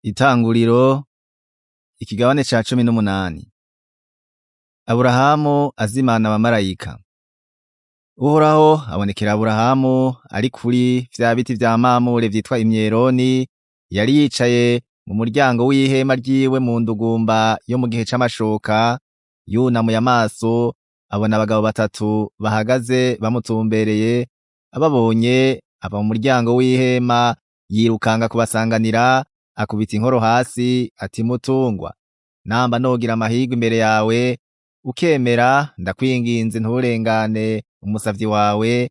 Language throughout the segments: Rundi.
Itanguriro ikigabane ca 18. Aburahamu azimana abamarayika. Uhoraho abonekera Aburahamu ari kuri vya biti vya Mamure vyitwa imyeroni, yari yicaye mu muryango w'ihema ryiwe mu ndugumba yo mu gihe c'amashoka, yunamuye amaso abona abagabo batatu bahagaze bamutumbereye, ababonye ava mu muryango w'ihema yirukanga kubasanganira, akubita inkoro hasi ati mutungwa, namba nogira amahirwe imbere yawe, ukemera ndakwinginze nturengane umusavyi wawe,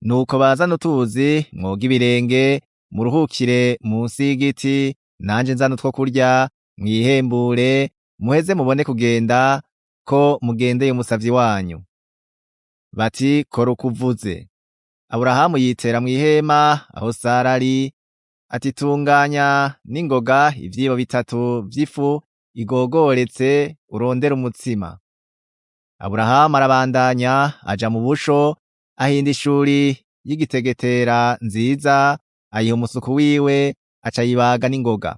nuko bazana utuzi mwoge ibirenge, muruhukire munsi y'igiti, nanje nzana utwo kurya, mwihembure, muheze mubone kugenda, ko mugendeye umusavyi wanyu. Bati kora uko uvuze. Aburahamu yitera mw'ihema aho Sara ari, ati tunganya n'ingoga ivyibo bitatu vy'ifu igogoretse urondere umutsima. Aburahamu arabandanya aja mu busho, ahinda ishuri y'igitegetera nziza, ayiha umusuku wiwe, aca ayibaga n'ingoga.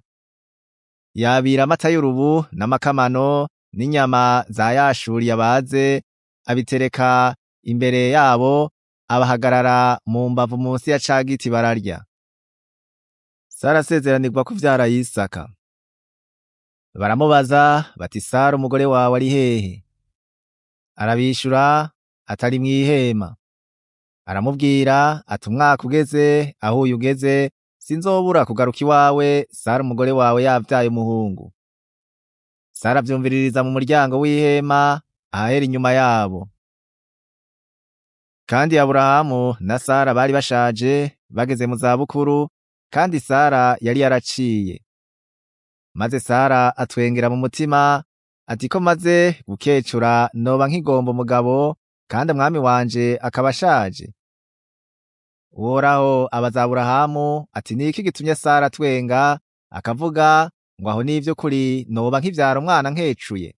Yabira amata y'urubu n'amakamano n'inyama za yashuri yabaze, abitereka imbere yabo, abahagarara mu mbavu munsi ya ca giti bararya. Sara asezeranirwa kuvyara Isaka. Baramubaza bati Sara umugore wawe ari hehe? Arabishura atari mw'ihema. Aramubwira ati umwaka ugeze aho uyu ugeze, sinzobura kugaruka iwawe Sara umugore wawe yavyaye umuhungu. Sara avyumviririza mu muryango w'ihema ahahera inyuma yabo. Kandi Aburahamu na Sara bari bashaje, bageze mu zabukuru, kandi Sara yari yaraciye. Maze Sara atwengera mu mutima, ati ko maze gukecura noba nkigomba umugabo, kandi umwami wanje akaba ashaje. Uhoraho abaza Aburahamu ati niki gitumye Sara atwenga, akavuga ngo aho n'ivy'ukuri noba nkivyara umwana nkecuye?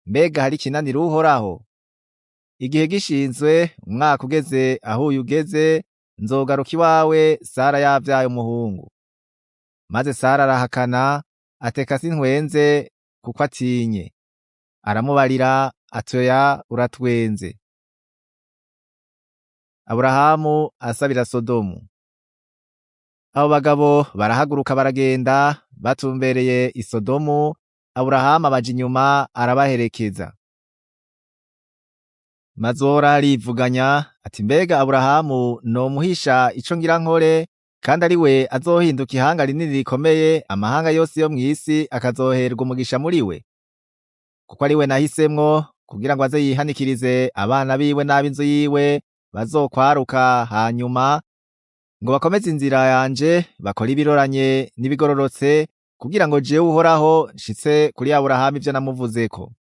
Mbega hari ikinanira Uhoraho? Igihe gishinzwe, umwaka ugeze aho uyu ugeze, nzogaruka iwawe Sara yavyaye umuhungu. Maze Sara arahakana, ateka sintwenze kuko atinye. Aramubarira ati oya uratwenze. Aburahamu asabira Sodomu. Abo bagabo barahaguruka baragenda, batumbereye i Sodomu, Aburahamu abaja inyuma arabaherekeza. Maze Uhoraho arivuganya ati mbega Aburahamu nomuhisha ico ngira nkore, kandi ari we azohinduka ihanga rinini rikomeye, amahanga yose yo mw'isi akazoherwa umugisha muri we? Kuko ari we nahisemwo kugira ngo aze yihanikirize abana biwe n'ab'inzu yiwe bazokwaruka hanyuma, ngo bakomeze inzira yanje, bakore ibiroranye n'ibigororotse, kugira ngo jewe Uhoraho nshitse kuri Aburahamu ivyo namuvuzeko.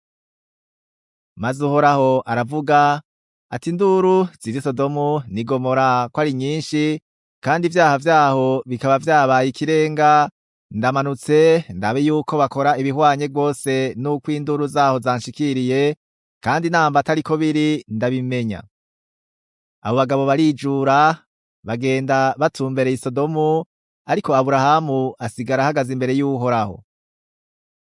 Maze Uhoraho aravuga ati induru ziri Sodomu n'i Gomora ko ari nyinshi, kandi ivyaha vyaho bikaba vyabaye ikirenga, ndamanutse ndabe yuko bakora ibihwanye rwose n'uko induru zaho zanshikiriye, kandi namba atariko biri ndabimenya. Abo bagabo barijura, bagenda batumbereye i Sodomu, ariko Aburahamu asigara ahagaze imbere y'Uhoraho.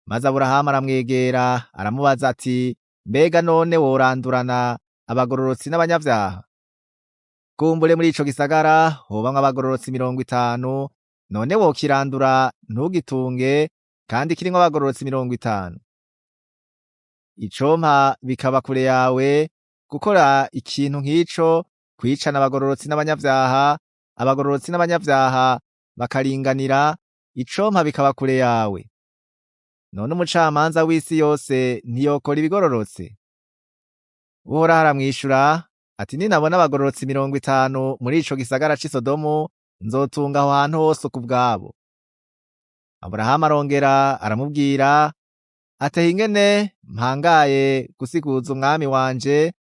Maze Aburahamu aramwegera aramubaza ati mbega none worandurana abagororotsi n'abanyavyaha? Kumbure muri ico gisagara hobamwo abagororotsi 50, none wokirandura ntugitunge, kandi kirimwo abagororotsi 50? Icompa bikaba kure yawe gukora ikintu nk'ico, kwicana abagororotsi n'abanyavyaha, abagororotsi n'abanyavyaha bakaringanira, icompa bikaba kure yawe. None umucamanza w'isi yose ntiyokora ibigororotse? Uhoraho aramwishura ati ninabona abagororotsi 50 muri ico gisagara c'i Sodomu, nzotunga aho hantu hose kubwabo. Aburahamu arongera aramubwira ati ingene mpangaye gusiguza umwami wanje,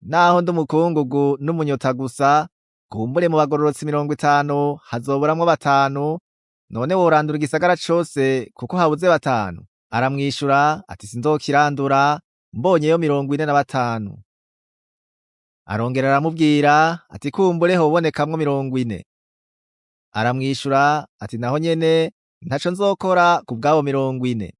naho ndi umukungugu n'umunyota gusa, kumbure mu bagororotsi 50 hazoburamwo 5, none worandura igisagara cose kuko habuze 5? Aramwishura ati sinzokirandura mbonyeyo 45. Arongera aramubwira ati kumbure hobonekamwo 40. Aramwishura ati naho nyene ntaco nzokora ku bw'abo 40.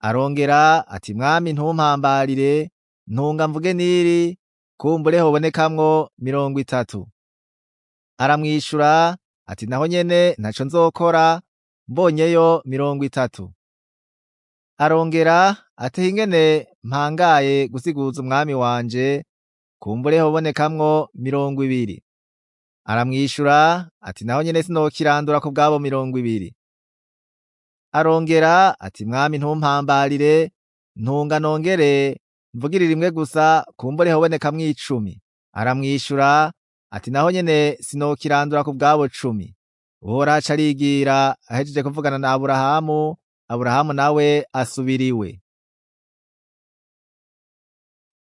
Arongera ati mwami ntumpambarire, ntunga mvuge niri, kumbure hobonekamwo 30. Aramwishura ati naho nyene ntaco nzokora, mbonyeyo 30. Arongera ati ingene mpangaye gusiguza umwami wanje, kumbure hobonekamwo 20. Aramwishura ati naho nyene sinokirandura ku bw'abo 20. Arongera ati mwami ntumpambarire, ntunga nongere mvugire rimwe gusa, kumbure hobonekamwo 10. Aramwishura ati naho nyene sinokirandura ku bw'abo 10. Uhoraho aca arigira, ahejeje kuvugana na Aburahamu, Aburahamu nawe asubira iwe.